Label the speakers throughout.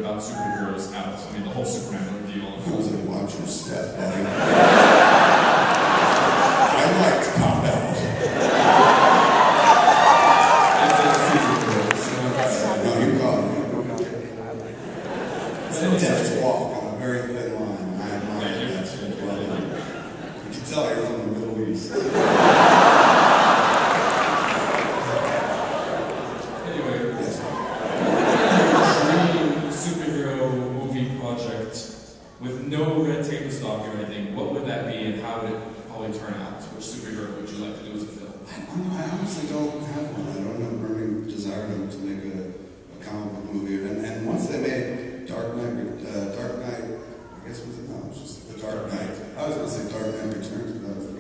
Speaker 1: about superheroes out. I mean, the whole Superman ordeal.
Speaker 2: Watch your step, buddy. I like to pop out. No, you got it. It's a deft walk on a very thin line. I admire that. Well, you can tell you're from the Middle East.
Speaker 1: Anyway, yes. Dream superhero movie project with no red tape to stop you or anything, what would that be and how would it probably turn out? Which superhero would you like to do as a film?
Speaker 2: I honestly don't have one. I don't have a burning desire to make a comic book movie. And once they made Dark Knight, I guess was it? No, it was just The Dark Knight. I was going to say Dark Knight Returns, but that was the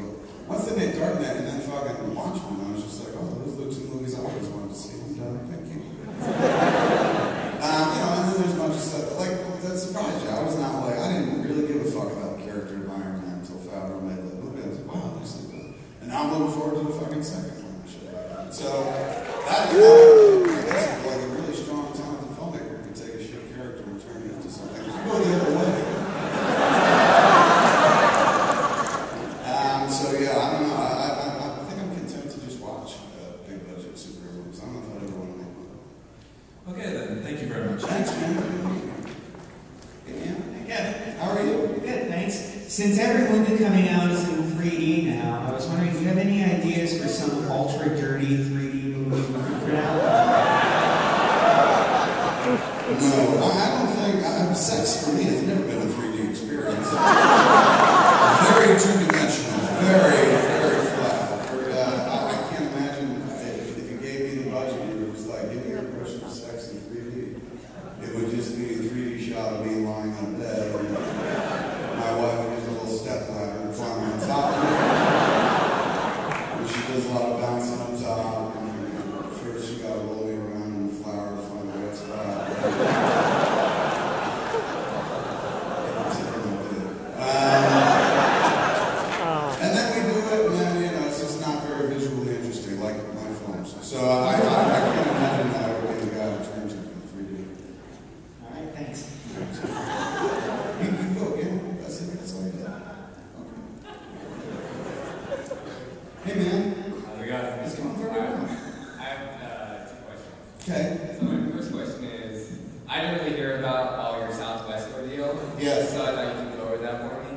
Speaker 2: once they made Dark Knight and then fucking Watchmen, I was just like, oh, those are the two movies I always wanted to see. I'm done. Thank you. And then there's a bunch of stuff. Like, that surprised you. I was not like, I didn't really give a fuck about the character of Iron Man until Favreau made that movie. I was like, wow, this is good. And now I'm looking forward to the fucking second one. So, that, I guess, like a really strong, talented filmmaker can take a shit character and turn it into something. You go the other way. So, yeah, I don't know. I think I'm content to just watch big budget superhero movies. I don't know if I'd ever want to make one.
Speaker 1: Okay, then. Thank you very much.
Speaker 2: Thanks, man.
Speaker 3: Yeah.
Speaker 2: How are you?
Speaker 3: Good, thanks. Since every movie coming out is in 3D now, I was wondering, do you have any ideas for some ultra dirty 3D movie we could put out?
Speaker 2: No, I don't think. Sex for me has never been a 3D experience. Very two-dimensional, very, very flat. I can't imagine if you gave me the budget, you were just like, give me your impression of sex in 3D. It would just be a 3D shot of me lying on a bed, and my wife uses a little step ladder and climbing on top of me. And she does a lot of bouncing on top, and first she got to roll me around in the flour to find the right spot. And then we do it, and then, it's just not very visually interesting, like my films. So I can't imagine that I would be the guy who turns it from 3D.
Speaker 3: All right, thanks.
Speaker 2: You go again. That's it. That's all you got. Okay. Hey, man.
Speaker 4: We got it.
Speaker 2: It's going very well.
Speaker 4: I have two questions.
Speaker 2: Okay.
Speaker 4: So my first question is, I didn't really hear about all your Southwest ordeal.
Speaker 2: Yes.
Speaker 4: So I thought you could go over that for me.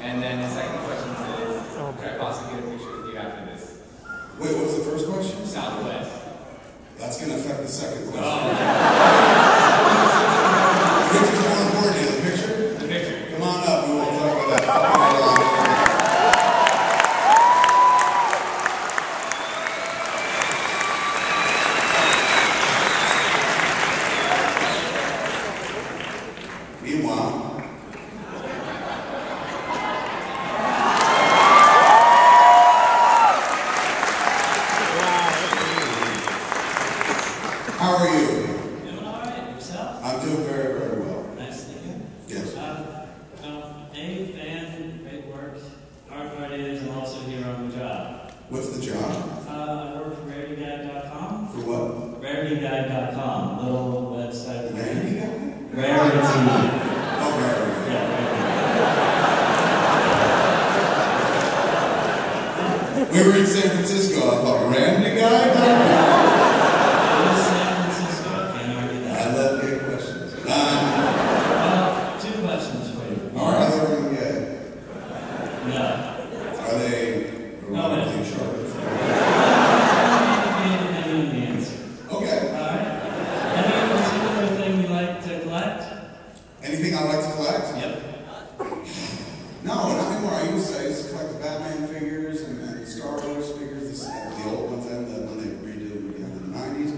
Speaker 4: And then the second question is, could I possibly get a picture with you after this?
Speaker 2: Wait, what's the first question?
Speaker 4: Southwest.
Speaker 2: That's going to affect the second question.
Speaker 4: Oh.
Speaker 2: Which is more important, the picture?
Speaker 4: The picture.
Speaker 2: Come on up, we won't talk about that. Meanwhile, how are you?
Speaker 5: Doing all right. Yourself?
Speaker 2: I'm doing very, very well.
Speaker 5: Nice to hear.
Speaker 2: Yes.
Speaker 5: Hey, fan, great work. Hard part is I'm also here on the job.
Speaker 2: What's the job?
Speaker 5: I work for RarityGuide.com.
Speaker 2: For what?
Speaker 5: RarityGuide.com, little website.
Speaker 2: Randy?
Speaker 5: Rarity.
Speaker 2: Oh, Rarity.
Speaker 5: Yeah, Rarity.
Speaker 2: We were in San Francisco. I thought, Randy guy?
Speaker 5: San Francisco, can't argue that.
Speaker 2: I love gay questions.
Speaker 5: Two questions for you.
Speaker 2: Are either of them gay?
Speaker 5: No.
Speaker 2: Are they romantically charged?
Speaker 5: Any answer.
Speaker 2: Okay.
Speaker 5: Alright. Any particular thing you like to collect?
Speaker 2: Anything I like to collect?
Speaker 5: Yep.
Speaker 2: No, not anymore. I used to collect the Batman figures and the Star Wars figures, the old ones then, when they redid them again in the 90s.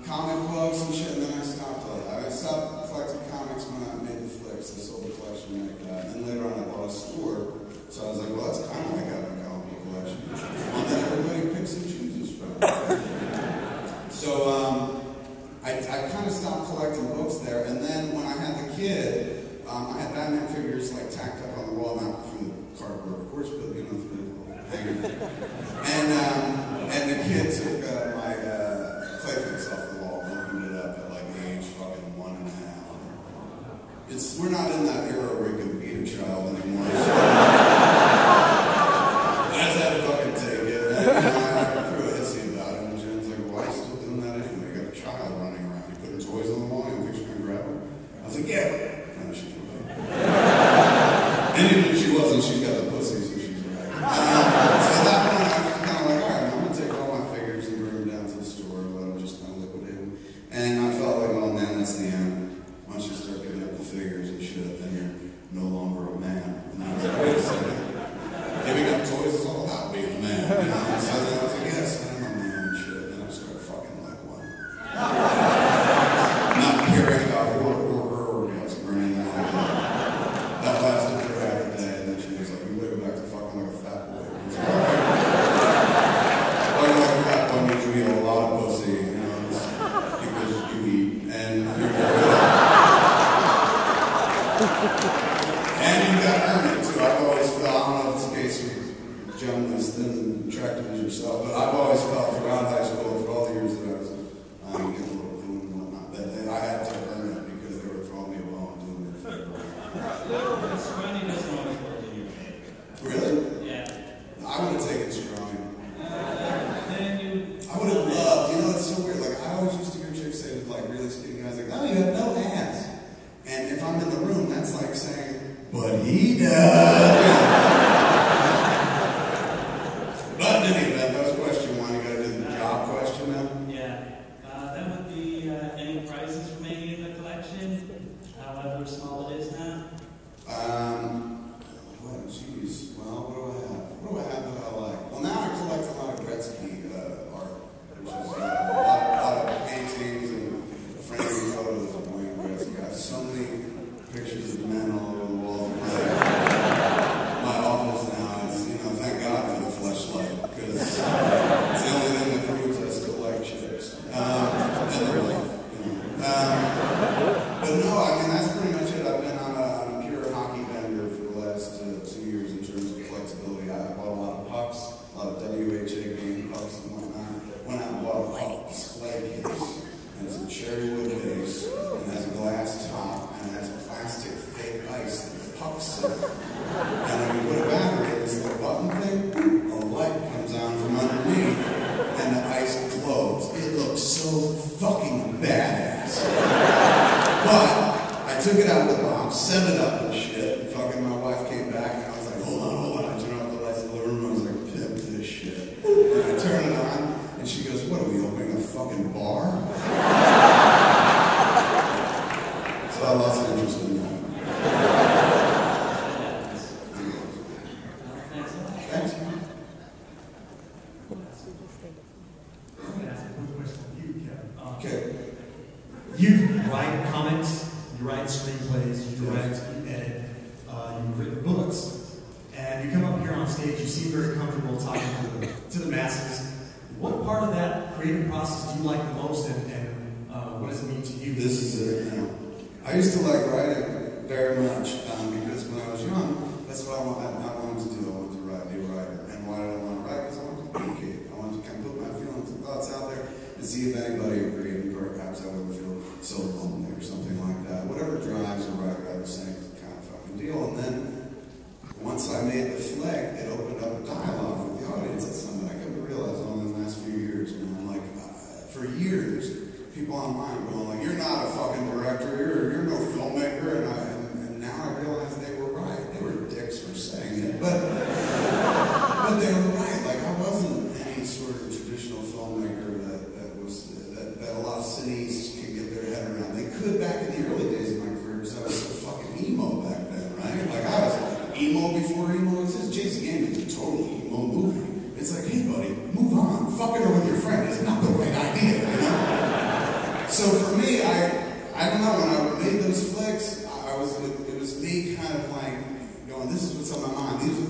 Speaker 2: Comic books and shit, and then I stopped. I stopped collecting comics when I made the flicks. I sold the collection like that. And then later on I bought a store, so I was like, well, that's kind of like having a comic book collection. And then everybody picks and chooses from it. So I kind of stopped collecting books there, and then when I had the kid, I had Batman figures like tacked up on the wall, not from the cardboard, of course, but through the hanger. And the kid took my Clayface off the wall and opened it up at like age fucking 1.5 we're not in that era where you can beat a child anymore. So I just had to fucking take it. And, I threw a hissy about it, and Jen's like, why are you still doing that anyway? You got a child running around. You putting toys on the wall, you think she's going to grab them? I was like, yeah. Kind of, she's right. And even if she wasn't, she's got the pussy, so she's right. So at that point, I was kind of like, all right, I'm going to take all my figures and bring them down to the store and let them just kind of liquidate them. And I felt like, oh man, that's the end. Once you start giving up the figures and shit, then you're no longer a man. And I was like, wait a second. Giving up toys is all about being a man. You know? So then I was like, yes, I'm a man and shit. Then I started fucking like one. Not caring about her orgasm or anything like that. That lasted for half a day, and then she was like, we better go back to fucking like a fat boy. I was like, all right. Fucking like a fat boy means you eat a lot of pussy, you know, because you eat, and you're very and you got to earn it too. I've always felt, I don't know if it's the case with Joan as thin and attractive as yourself, but I've always felt throughout high school, for all the years that I was getting a little cool and whatnot, that I had to earn it because they were throwing me a bone doing their thing.
Speaker 5: Scrawny doesn't always work in your favor.
Speaker 2: Really?
Speaker 5: Yeah.
Speaker 2: I would have taken Scrawny.
Speaker 5: Then you.
Speaker 2: I would have loved, you know, it's so weird. Like, I always used to hear chicks say with like really skinny guys, like, oh, you have no ass. And if I'm in the room, that's like saying, but he does. But in any event, that was question one. You got to do the job question now.
Speaker 5: Yeah. That would be any prizes remaining in the collection, however small it is now.
Speaker 2: What? Jeez. Well, what do I have? What do I have that I like? Well, now I collect a lot of Gretzky art, which is a lot of paintings and framed photos of Wayne Gretzky. I have so many pictures of men all over the wall. My office now is, you know, thank God for the fleshlight, because it's the only thing that proves I still like chicks. And their life, you know. But no, I mean, that's pretty much it. I've been on a pure hockey bender for the last 2 years in terms of flexibility. I bought a lot of pucks, a lot of WHA game pucks and whatnot. Went out and bought a puck display case. And it's a cherry wood base, and has a glass top, and it has plastic fake ice that the pucks sit on. And when you put a battery in this little button thing, a light comes on from underneath, and the ice glows. It looks so fucking badass. But I took it out of the box, set it up and shit, and fucking my wife came back, and I was like, hold on. I turned off the lights in the living room, I was like, pimp this shit. And I turn it on, and she goes, what are we opening a fucking bar? So I lost interest in that. Thanks, man.
Speaker 6: I'm going to ask a quick question of you, Kevin.
Speaker 2: Okay.
Speaker 6: You write comics, you write screenplays, you direct, you edit, you've written books, and you come up here on stage, you seem very comfortable talking to the masses. What part of that creative process do you like the most, and what does it mean to you?
Speaker 2: This is it now. I used to like writing very much because when I was young, that's what I wanted to do. I wanted to be a writer. And why did I want to write? Because I wanted to communicate. I wanted to kind of put my feelings and thoughts out there and see if anybody agreed, and perhaps I wouldn't feel so lonely or something like that. Whatever drives a writer, I was saying, kind of fucking deal. And then once I made the flick, it opened up a dialogue with the audience. That's something I couldn't realize only in the last few years, man. Like, for years, people online going like, you're not a fucking director, you're no filmmaker, and now I realize they were right. They were dicks for saying it, but they were right. Like, I wasn't any sort of traditional filmmaker that a lot of cities can get their head around. They could back in the early days of my career because I was so fucking emo back then, right? Like, I was emo before emo existed. Jason Game is a total emo movie. It's like, hey buddy, move on. Fucking her with your friend is not the right idea, you know? So for me, I don't know, when I made those flicks, it was me kind of like going, this is what's on my mind. These are